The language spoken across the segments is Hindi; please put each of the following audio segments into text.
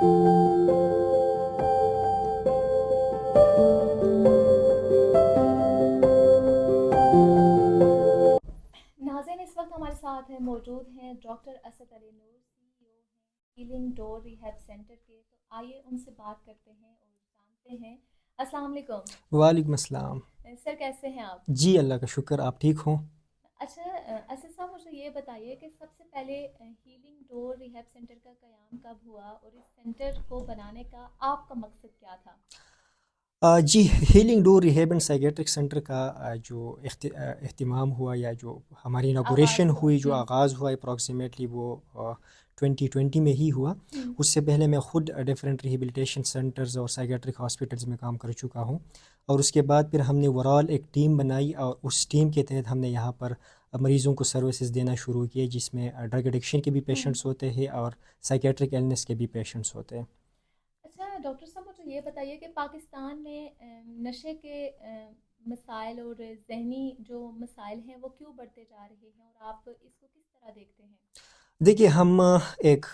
नाज़रीन, इस वक्त हमारे साथ हैं मौजूद हैं डॉक्टर असद अली नूर, सीईओ हैं हीलिंग डोर रिहैब सेंटर के। तो आइए उनसे बात करते हैं और जानते हैं। अस्सलाम वालेकुम। वालेकुम अस्सलाम। सर, कैसे हैं आप? जी अल्लाह का शुक्र, आप ठीक हो? अच्छा, असद साहब, मुझे ये बताइए कि सबसे पहले हीलिंग डोर रिहैब सेंटर का क़याम कब हुआ और इस सेंटर को बनाने का आपका मकसद क्या था? जी, healing door rehab and psychiatric centre का जो इख्तिमाम हुआ या जो हमारी आगाज़ इनागोरेशन हुआ। हुई, जो आगाज़ हुआ अप्रॉक्सीमेटली वो 2020 में ही हुआ। हम्म। उससे पहले मैं ख़ुद डिफरेंट रिहेबिलिटेशन सेंटर्स और साइकियाट्रिक हॉस्पिटल्स में काम कर चुका हूँ। और उसके बाद फिर हमने ओवरऑल एक टीम बनाई और उस टीम के तहत हमने यहाँ पर मरीज़ों को सर्विसेज देना शुरू किए, जिसमें ड्रग एडिक्शन के भी हम्म। पेशेंट्स होते हैं और साइकियाट्रिक इलनेस के भी पेशेंट्स होते हैं। अच्छा डॉक्टर साहब, मुझे ये बताइए कि पाकिस्तान में नशे के मसाइल और जहनी जो मसाइल हैं वो क्यों बढ़ते जा रहे हैं और आप इसको किस तरह देखते हैं? देखिए, हम एक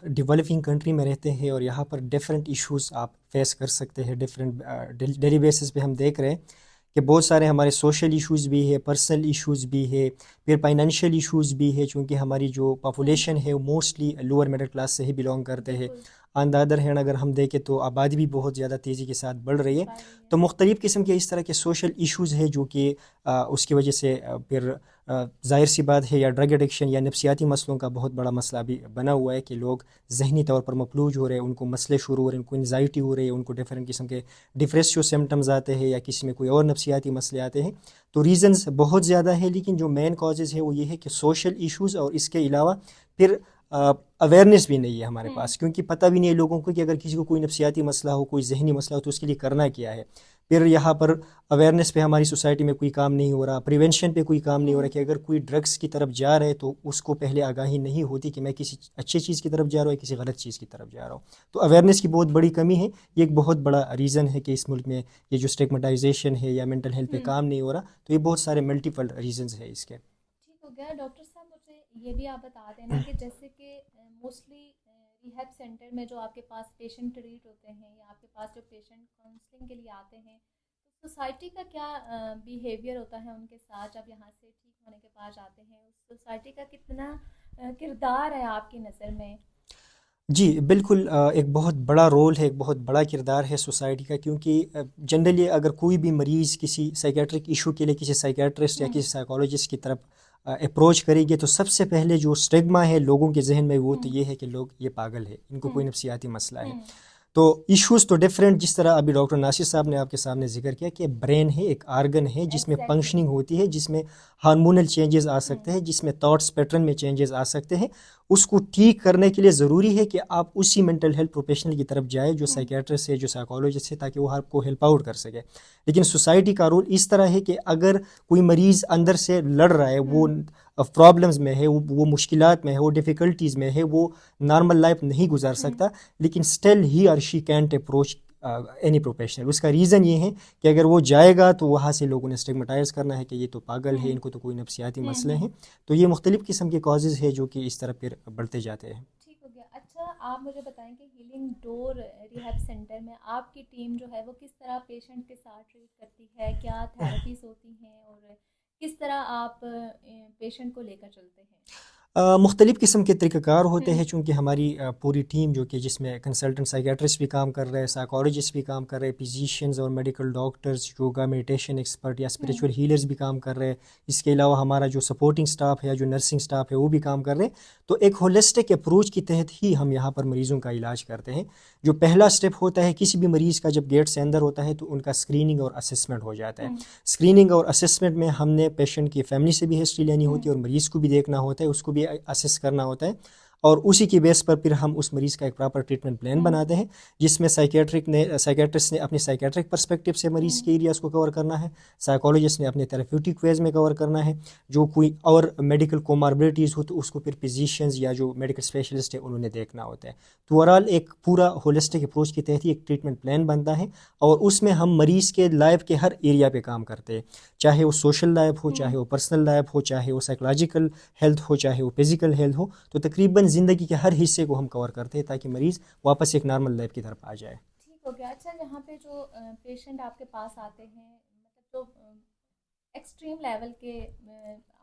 डेवलपिंग कंट्री में रहते हैं और यहाँ पर डिफरेंट इश्यूज़ आप फेस कर सकते हैं। डिफरेंट डेली बेसिस पे हम देख रहे हैं कि बहुत सारे हमारे सोशल इश्यूज़ भी है, पर्सनल इश्यूज़ भी है, फिर फाइनेंशियल इश्यूज़ भी है, चूँकि हमारी जो हम्म। पॉपुलेशन है वो मोस्टली लोअर मिडिल क्लास से ही बिलोंग करते हैं। बिल्कुल। ऑन द अदर हैंड अगर हम देखें तो आबादी भी बहुत ज़्यादा तेज़ी के साथ बढ़ रही है। बढ़ रही है। तो मुख्तलिफ़ किस्म के इस तरह के सोशल इश्यूज़ है जो कि उसकी वजह से फिर ज़ाहिर सी बात है, या ड्रग एडिक्शन या नफसियाती मसलों का बहुत बड़ा मसला अभी बना हुआ है कि लोग जहनी तौर पर मफलूज हो रहे हैं, उनको मसले शुरू हो रहे हैं, उनको एनजाइटी हो रही है, उनको डिफरेंट किस्म के डिप्रेसिव सिम्टम्स आते हैं या किसी में कोई और नफसियाती मसले आते हैं। तो रीज़न्स बहुत ज़्यादा है, लेकिन जो मेन कॉजेज़ है वो ये है कि सोशल इश्यूज़, और इसके अलावा फिर अवेयरनेस भी नहीं है हमारे हम्म। पास, क्योंकि पता भी नहीं है लोगों को कि अगर किसी को कोई नफसियाती मसला हो, कोई जहनी मसला हो, तो उसके लिए करना क्या है। फिर यहाँ पर अवेयरनेस पे हमारी सोसाइटी में कोई काम नहीं हो रहा, प्रिवेंशन पे कोई काम नहीं हो रहा हम्म। कि अगर कोई ड्रग्स की तरफ जा रहा है तो उसको पहले आगाही नहीं होती कि मैं किसी अच्छी चीज़ की तरफ जा रहा हूँ या किसी गलत चीज़ की तरफ जा रहा हूँ। तो अवेयरनेस की बहुत बड़ी कमी है। ये एक बहुत बड़ा रीज़न है कि इस मुल्क में ये जो स्टिग्मेटाइजेशन है या मेंटल हेल्थ पे हम्म। काम नहीं हो रहा। तो ये बहुत सारे मल्टीपल रीजंस है इसके। ठीक हो गया डॉक्टर साहब, मुझे ये भी आप बता देना कि जैसे कि मोस्टली रिहैब सेंटर में जो आपके पास पेशेंट ट्रीट होते हैं या आपके पास जो पेशेंट काउंसलिंग के लिए आते हैं, तो सोसाइटी का क्या बिहेवियर होता है उनके साथ जब यहाँ से ठीक होने के बाद जाते हैं? उस सोसाइटी का कितना किरदार है आपकी नज़र में? जी, बिल्कुल, एक बहुत बड़ा रोल है, एक बहुत बड़ा किरदार है सोसाइटी का, क्योंकि जनरली अगर कोई भी मरीज़ किसी साइकियाट्रिक इशू के लिए किसी साइकियाट्रिस्ट या हम्म। किसी साइकोलॉजिस्ट की तरफ अप्रोच करेंगे, तो सबसे पहले जो स्टिग्मा है लोगों के जहन में वो तो हम्म। ये है कि लोग ये पागल है, इनको हम्म। कोई नफसियाती मसला है। हम्म। तो इश्यूज़ तो डिफरेंट, जिस तरह अभी डॉक्टर नासिर साहब ने आपके सामने ज़िक्र किया कि ब्रेन है, एक आर्गन है जिसमें एग्जैक्टली। फंक्शनिंग होती है, जिसमें हार्मोनल चेंजेस आ सकते हम्म। हैं, जिसमें थॉट्स पैटर्न में चेंजेस आ सकते हैं। उसको ठीक करने के लिए ज़रूरी है कि आप उसी मेंटल हेल्थ प्रोफेशनल की तरफ जाए जो हम्म। साइकियाट्रिस्ट है, जो साइकोलॉजिस्ट है, ताकि वो आपको हेल्प आउट कर सके। लेकिन सोसाइटी का रोल इस तरह है कि अगर कोई मरीज़ अंदर से लड़ रहा है, वो हम्म। प्रॉब्लम्स में है, वो मुश्किलात में है, वो डिफ़िकल्टीज़ में है, वो नॉर्मल लाइफ नहीं गुजार हम्म। सकता, लेकिन स्टिल ही और she can't approach any professional. उसका रीज़न ये है कि अगर वो जाएगा तो वहाँ से लोगों ने स्टिग्मेटाइज़ करना है कि ये तो पागल है, हम्म। इनको तो कोई नफसियाती मसले हम्म। हैं। तो ये मुख्तलिफ़ किस्म के कॉजेज़ है जो कि इस तरह फिर बढ़ते जाते हैं। ठीक हो गया। अच्छा, आप मुझे बताएं कि हीलिंग डोर रिहैब सेंटर में आपकी टीम जो है वो किस तरह पेशेंट के साथ ट्रीट करती है, क्या थेरेपीज होती हैं और किस तरह आप पेशेंट को लेकर चलते हैं? मुख्तलिफ़ किस्म के तरीक़ाकार होते हम्म। हैं, चूँकि हमारी पूरी टीम जो कि जिसमें कंसल्टेंट साइकियाट्रिस्ट भी काम कर रहे हैं, साइकोलॉजिस्ट भी काम कर रहे हैं, फिजिशियंस और medical doctors, yoga meditation expert या हम्म। स्पिरिचुअल हीलर्स भी काम कर रहे हैं। इसके अलावा हमारा जो सपोर्टिंग स्टाफ है या जो नर्सिंग स्टाफ है वो भी काम कर रहे हैं। तो एक होलिस्टिक अप्रोच के तहत ही हम यहाँ पर मरीज़ों का इलाज करते हैं। जो पहला स्टेप होता है किसी भी मरीज़ का, जब गेट से अंदर होता है तो उनका स्क्रीनिंग और असेसमेंट हो जाता है। हम्म। स्क्रीनिंग और असेसमेंट में हमने पेशेंट की फैमिली से भी हिस्ट्री लेनी होती है हम्म। और मरीज़ को भी देखना होता है, उसको भी असेस करना होता है। और उसी की बेस पर फिर हम उस मरीज़ का एक प्रॉपर ट्रीटमेंट प्लान हम्म। बनाते हैं, जिसमें साइकियाट्रिस्ट ने अपनी साइकियाट्रिक पर्सपेक्टिव से मरीज़ हम्म। के एरियाज़ को कवर करना है, साइकोलॉजिस्ट ने अपने थेरेप्यूटिक वेज में कवर करना है। जो कोई और मेडिकल कोमार्बिडिटीज़ हो तो उसको फिर फिजिशियंस या जो मेडिकल स्पेशलिस्ट है उन्होंने देखना होता है। तो ओवरऑल एक पूरा होलिस्टिक अप्रोच के तहत ही एक ट्रीटमेंट प्लान बनता है, और उसमें हम मरीज़ के लाइफ के हर एरिया पे काम करते हैं, चाहे वो सोशल लाइफ हो, चाहे हम्म। वो पर्सनल लाइफ हो, चाहे वो साइकोलॉजिकल हेल्थ हो, चाहे वो फिज़िकल हेल्थ हो। तो तकरीबन ज़िंदगी के हर हिस्से को हम कवर करते हैं ताकि मरीज़ वापस एक नॉर्मल लाइफ की तरफ आ जाए। ठीक हो गया। अच्छा, यहाँ पे जो पेशेंट आपके पास आते हैं, मतलब जो एक्सट्रीम लेवल के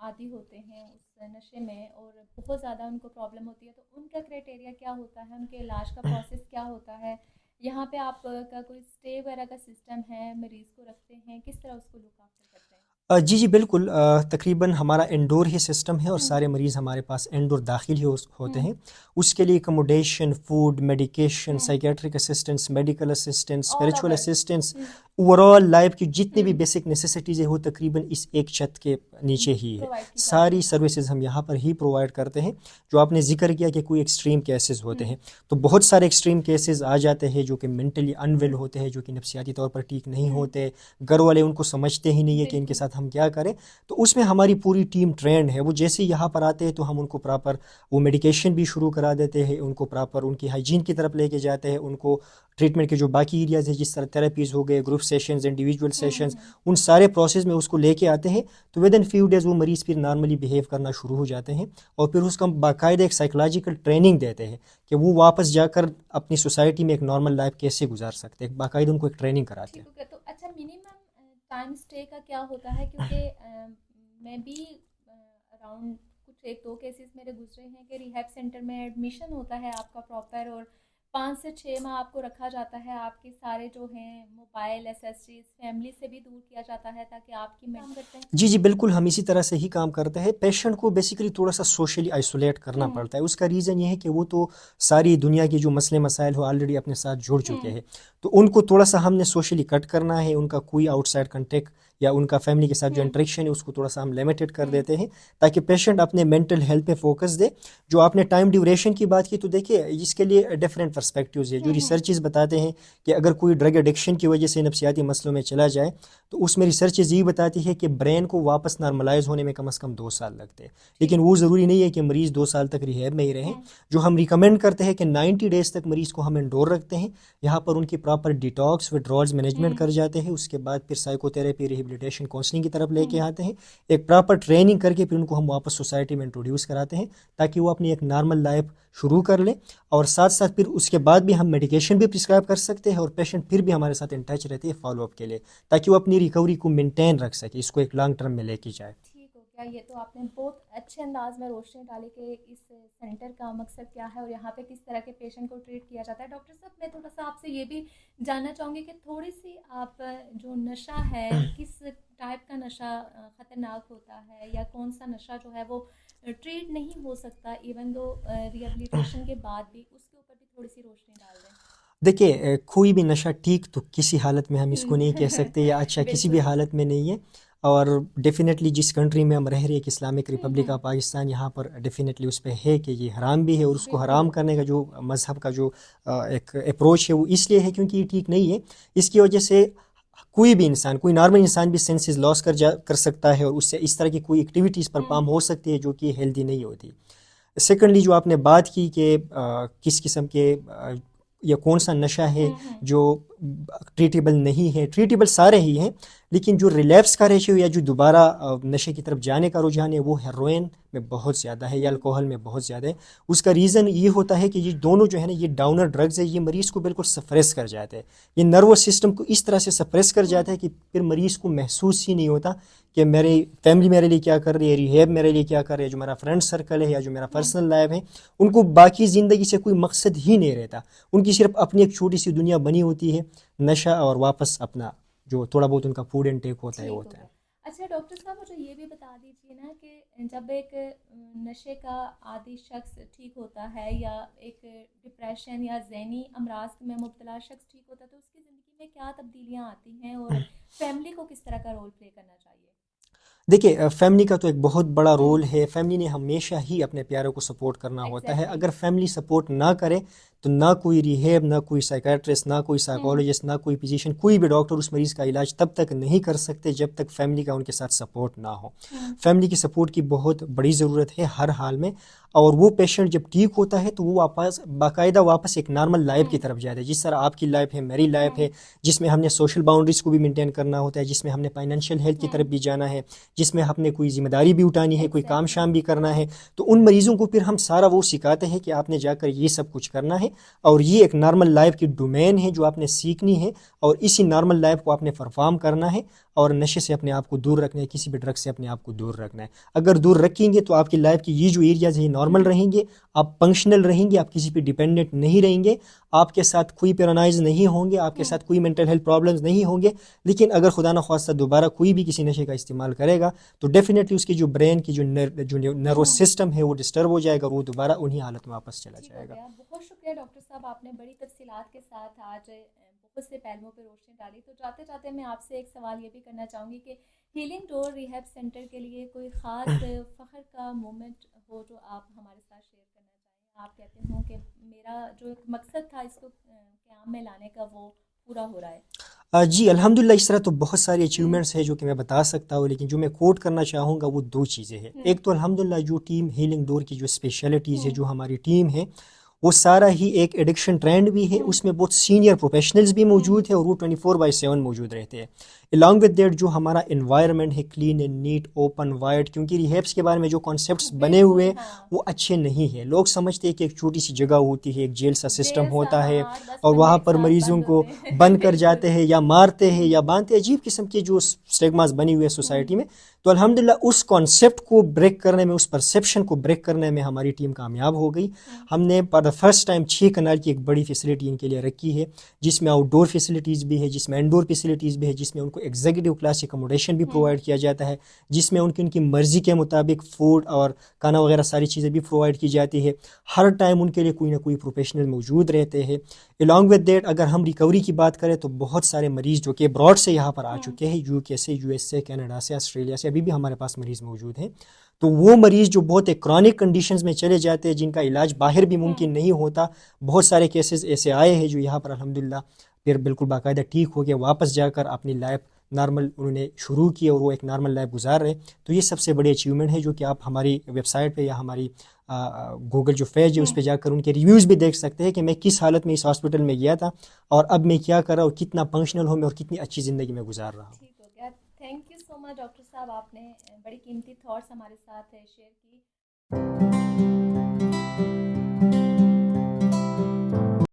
आदी होते हैं उस नशे में और बहुत ज़्यादा उनको प्रॉब्लम होती है, तो उनका क्राइटेरिया क्या होता है, उनके इलाज का प्रोसेस क्या होता है? यहाँ पे आप का कोई स्टे वगैरह का सिस्टम है, मरीज़ को रखते हैं, किस तरह उसको लुक आफ्टर करते हैं? जी जी बिल्कुल, तकरीबन हमारा इंडोर ही सिस्टम है और हुँ, सारे मरीज़ हमारे पास इंडोर दाखिल ही होते हुँ, हैं। उसके लिए accommodation, food, medication, hmm, psychiatric assistance, medical assistance, all spiritual over. Assistance, hmm, overall life की जितनी भी हुँ, बेसिक नेसेसिटीज़ है वो तकरीबन इस एक छत के नीचे ही है। प्रोवाइड की जाती सारी हैं। सर्विसेज हम यहाँ पर ही प्रोवाइड करते हैं। जो आपने जिक्र किया कि कोई एक्सट्रीम केसेस होते हुँ, हैं, तो बहुत सारे एक्सट्रीम केसेस आ जाते हैं जो कि मेंटली अनवेल हुँ, होते हैं, जो कि नफसियाती तौर पर ठीक नहीं हुँ, होते। घर वाले उनको समझते ही नहीं है कि इनके बिल्कुल। साथ हम क्या करें। तो उसमें हमारी पूरी टीम ट्रेंड है। वो जैसे ही यहाँ पर आते हैं तो हम उनको प्रॉपर वो मेडिकेशन भी शुरू करा देते हैं, उनको प्रॉपर उनकी हाइजीन की तरफ लेके जाते हैं, उनको ट्रीटमेंट के जो बाकी एरियाज़ है जिस तरह थेरेपीज़ हो गए, ग्रुप सेशंस, इंडिविजुअल हुँ, सेशंस, हुँ, उन सारे प्रोसेस में उसको लेके आते हैं। तो विद इन फ्यू डेज़ वो मरीज़ फिर नॉर्मली बिहेव करना शुरू हो जाते हैं और फिर उसका हम बाकायदा एक साइकोलॉजिकल ट्रेनिंग देते हैं कि वो वापस जाकर अपनी सोसाइटी में एक नॉर्मल लाइफ कैसे गुजार सकते हैं। बाकायदा उनको एक ट्रेनिंग कराते ठीक हैं। हो गया। तो अच्छा, मिनिमम टाइम स्टे का क्या होता है? क्योंकि मैं भी अराउंड कुछ 1-2 केसेस मेरे गुज़रे हैं कि रिहैब सेंटर में एडमिशन होता है आपका प्रॉपर, और 5 से 6 माह आपको रखा जाता है। आपके सारे जो हैं मोबाइल, एक्सेसरीज़ फैमिली से भी दूर किया जाता है ताकि आपकी काम करते हैं। जी, जी, बिल्कुल, हम इसी तरह से ही काम करते हैं। पेशेंट को बेसिकली थोड़ा-सा सोशली आइसोलेट करना हुँ, पड़ता है। उसका रीज़न ये है कि वो तो सारी दुनिया की जो मसले-मसाइल हो ऑलरेडी अपने साथ जुड़ चुके हुँ, हैं। तो उनको थोड़ा-सा हमने सोशली कट करना है, उनका कोई आउटसाइड कॉन्टैक्ट या उनका फैमिली के साथ जो हुँ, इंटरेक्शन है उसको थोड़ा-सा हम लिमिटेड कर हुँ, देते हैं, ताकि पेशेंट अपने मेंटल हेल्थ पे फ़ोकस दे। जो आपने टाइम ड्यूरेशन की बात की, तो देखिए इसके लिए डिफरेंट पर्सपेक्टिव्स है। जो हुँ, हुँ, रिसर्चेज़ बताते हैं कि अगर कोई ड्रग एडिक्शन की वजह से नफ्सियाती मसलों में चला जाए, तो उसमें रिसर्चेज़ ये बताती है कि ब्रेन को वापस नॉर्मलाइज होने में कम से कम 2 साल लगते हैं। लेकिन ठीक। वो ज़रूरी नहीं है कि मरीज़ 2 साल तक रिहैब में ही रहें। हुँ, जो हम रिकमेंड करते हैं कि 90 डेज़ तक मरीज़ को हम इंडोर रखते हैं। यहाँ पर उनकी प्रॉपर डिटॉक्स विड्रॉल्स मैनेजमेंट हुँ, कर जाते हैं। उसके बाद फिर साइकोथेरेपी, रिहेबिलिटेशन, काउंसलिंग की तरफ लेके हुँ, आते हैं। एक प्रॉपर ट्रेनिंग करके फिर उनको हम वापस सोसाइटी में इंट्रोड्यूस कराते हैं ताकि वो अपनी एक नॉर्मल लाइफ शुरू कर लें। और साथ साथ फिर उसके बाद भी हम मेडिकेशन भी प्रिस्क्राइब कर सकते हैं और पेशेंट फिर भी हमारे साथ इन टच रहते हैं फॉलोअप के लिए, ताकि वो अपनी रिकवरी को मेंटेन रख सके, इसको एक लॉन्ग टर्म में लेके जाए। ठीक हो गया। ये तो आपने बहुत अच्छे अंदाज में रोशनी डाली कि इस सेंटर का मकसद क्या है और यहाँ पे किस तरह के पेशेंट को ट्रीट किया जाता है। डॉक्टर साहब, मैं थोड़ा सा आपसे ये भी जानना चाहूँगी कि थोड़ी सी आप जो नशा है, किस टाइप का नशा ख़तरनाक होता है, या कौन सा नशा जो है वो ट्रीट नहीं हो सकता इवन दो रिहेबिलिटेशन के बाद भी, उसके ऊपर भी थोड़ी सी रोशनी डाल दें। देखिए, कोई भी नशा ठीक तो किसी हालत में हम इसको नहीं कह हुँ, सकते या अच्छा किसी भी बिल्कुल। हालत में नहीं है। और डेफ़िनेटली जिस कंट्री में हम रह रहे हैं, एक Islamic hmm, Republic hmm, of Pakistan, यहाँ पर डेफ़िनेटली उस पे है कि ये हराम भी है। और उसको बिल्कुल। हराम करने का जो मज़हब का जो एक अप्रोच है वो इसलिए है क्योंकि ये ठीक नहीं है। इसकी वजह से कोई भी इंसान, कोई नॉर्मल इंसान भी सेंसेस लॉस कर सकता है और उससे इस तरह की कोई एक्टिविटीज़ परफ़ॉर्म हुँ, हो सकती है जो कि हेल्दी नहीं होती। सेकंडली जो आपने बात की कि किस किस्म के या कौन सा नशा है हुँ, हुँ, जो ट्रीटेबल नहीं है, ट्रीटेबल सारे ही हैं। लेकिन जो रिलैप्स का रेशियो या जो दोबारा नशे की तरफ जाने का रुझान है वो हेरोइन में बहुत ज़्यादा है या हुँ, अल्कोहल में बहुत ज़्यादा है। उसका रीज़न ये होता है कि ये दोनों जो है ना, ये डाउनर ड्रग्स है, ये मरीज़ को बिल्कुल सप्रेस कर जाते हैं। ये नर्वस सिस्टम को इस तरह से सप्रेस कर जाता हुँ, है कि फिर मरीज़ को महसूस ही नहीं होता कि मेरी फैमिली मेरे लिए क्या कर रही है, रिहैब मेरे लिए क्या कर रही है, जो मेरा फ्रेंड सर्कल है या जो मेरा हुँ। पर्सनल लाइफ है, उनको बाकी ज़िंदगी से कोई मकसद ही नहीं रहता। उनकी सिर्फ अपनी एक छोटी सी दुनिया बनी होती है, नशा और वापस अपना जो थोड़ा बहुत उनका फूड इनटेक होता है वो ठीक हो होता गया। है। अच्छा डॉक्टर साहब, मुझे ये भी बता दीजिए ना कि जब एक नशे का आदी शख्स ठीक होता है, या एक डिप्रेशन या ज़हनी अमराज में मुब्तला शख्स ठीक होता है, तो उसकी ज़िंदगी में क्या तब्दीलियाँ आती हैं और फैमिली को किस तरह का रोल प्ले करना चाहिए? देखिए, फैमिली का तो एक बहुत बड़ा हुँ, रोल है। फैमिली ने हमेशा ही अपने प्यारों को सपोर्ट करना होता है। एग्ज़ैक्टली। अगर फैमिली सपोर्ट ना करे तो ना कोई रिहेब, ना कोई साइकियाट्रिस्ट, ना कोई हुँ, साइकोलॉजिस्ट, ना कोई फिजिशियन, कोई भी डॉक्टर उस मरीज़ का इलाज तब तक नहीं कर सकते जब तक फैमिली का उनके साथ सपोर्ट ना हो। हुँ, फैमिली की सपोर्ट की बहुत बड़ी ज़रूरत है हर हाल में। और वो पेशेंट जब ठीक होता है तो वो वापस बाकायदा वापस एक नॉर्मल लाइफ की तरफ जाता है, जिस तरह आपकी लाइफ है, मेरी लाइफ है, जिसमें हमने सोशल बाउंड्रीज को भी मेंटेन करना होता है, जिसमें हमने फाइनेंशियल हेल्थ की तरफ भी जाना है, जिसमें हमने कोई जिम्मेदारी भी उठानी है, कोई काम शाम भी करना है। तो उन मरीज़ों को फिर हम सारा वो सिखाते हैं कि आपने जाकर ये सब कुछ करना है और ये एक नॉर्मल लाइफ की डोमेन है जो आपने सीखनी है और इसी नॉर्मल लाइफ को आपने परफॉर्म करना है और नशे से अपने आप को दूर रखना है, किसी भी ड्रग से अपने आप को दूर रखना है। अगर दूर रखेंगे तो आपकी लाइफ की ये जो एरियाज है नॉर्मल रहेंगे, आप फंक्शनल रहेंगे, आप किसी पे डिपेंडेंट नहीं रहेंगे, आपके साथ कोई पैरानाइज नहीं होंगे, आपके साथ कोई मेंटल हेल्थ प्रॉब्लम्स नहीं होंगे। लेकिन अगर खुदा न खास्ता दोबारा कोई भी किसी नशे का इस्तेमाल करेगा तो डेफिनेटली उसकी जो ब्रेन की जो नर्वस सिस्टम है वो डिस्टर्ब हो जाएगा और वो दोबारा उन्हीं हालत में वापस चला ठीक हो जाएगा। गया। बहुत शुक्रिया डॉक्टर साहब, आपने बड़ी तफसीलात के साथ आज बहुत से पहलुओं पर रोशनी डाली। तो जाते जाते मैं आपसे एक सवाल ये भी करना चाहूँगी कि हीलिंग डोर रिहैब सेंटर के लिए कोई ख़ास फ़ख्र का मोमेंट हो जो आप हमारे साथ शेयर करना चाहें। आप कहते हो कि मेरा जो एक मकसद था इसको क़याम में लाने का वो पूरा हो रहा है। जी अल्हम्दुलिल्लाह, इस तरह तो बहुत सारी हम्म। अचीवमेंट्स हैं जो कि मैं बता सकता हूँ, लेकिन जो मैं कोट करना चाहूँगा वो दो चीज़ें हैं। हम्म। एक तो अल्हम्दुलिल्लाह जो टीम हीलिंग डोर की जो स्पेशलिटीज़ है, हम्म। जो हमारी टीम है, वो सारा ही एक एडिक्शन ट्रेंड भी है, हम्म। उसमें बहुत सीनियर प्रोफेशनल्स भी हम्म। मौजूद है और वो 24/7 मौजूद रहते हैं। अलॉन्ग विद दैट जो हमारा इन्वायरमेंट है clean and neat, open, wide, क्योंकि रिहैब्स के बारे में जो कॉन्सेप्ट्स बने हुए बिल्कुल हैं हाँ। वो अच्छे नहीं हैं। लोग समझते हैं कि एक छोटी सी जगह होती है, एक जेल सा सिस्टम जेल सा होता है हाँ, 10 और बंदे वहाँ एक पर साथ मरीज़ों बंद को होते हैं बंद कर बिल्कुल। जाते हैं या मारते हैं या बांधते हैं, अजीब किस्म के जो स्टिग्मास बनी हुई है सोसाइटी में। तो अल्हम्दुलिल्लाह उस कॉन्सेप्ट को ब्रेक करने में, उस परसेप्शन को ब्रेक करने में हमारी टीम कामयाब हो गई। हम्म। हमने फॉर द फर्स्ट टाइम 6 कनाल की एक बड़ी फैसिलिटी इनके लिए रखी है, जिसमें आउटडोर फैसिलिटीज़ भी है, जिसमें इंडोर फैसिलिटीज़ भी है, जिसमें उनको एग्जीक्यूटिव क्लास अकोमोडेशन भी हम्म। प्रोवाइड किया जाता है, जिसमें उनकी उनकी मर्ज़ी के मुताबिक फूड और खाना वगैरह सारी चीज़ें भी प्रोवाइड की जाती है। हर टाइम उनके लिए कोई ना कोई प्रोफेशनल मौजूद रहते हैं। अलॉन्ग विद दैट अगर हम रिकवरी की बात करें तो बहुत सारे मरीज़ जो कि अब्रॉड से यहाँ पर आ हम्म। चुके हैं, यूके से, यूएस से, कनाडा से, ऑस्ट्रेलिया से, अभी भी हमारे पास मरीज़ मौजूद हैं। तो वो मरीज़ जो बहुत एक क्रॉनिक कंडीशंस में चले जाते हैं, जिनका इलाज बाहर भी हम्म। मुमकिन नहीं होता, बहुत सारे केसेस ऐसे आए हैं जो यहाँ पर अल्हम्दुलिल्लाह फिर बिल्कुल बाकायदा ठीक हो गया, वापस जाकर अपनी लाइफ नॉर्मल उन्होंने शुरू की और वो एक नॉर्मल लाइफ गुजार रहे। तो ये सबसे बड़ी अचीवमेंट है जो कि आप हमारी वेबसाइट पे या हमारी गूगल जो पेज है उस हम्म। पर जाकर उनके रिव्यूज़ भी देख सकते हैं कि मैं किस हालत में इस हॉस्पिटल में गया था और अब मैं क्या कर रहा हूँ, कितना फंक्शनल हूँ मैं और कितनी अच्छी ज़िंदगी में गुजार रहा हूँ। ठीक हो गया। Thank you so much doctor साहब, आपने बड़ी कीमती थॉट्स हमारे साथ शेयर की।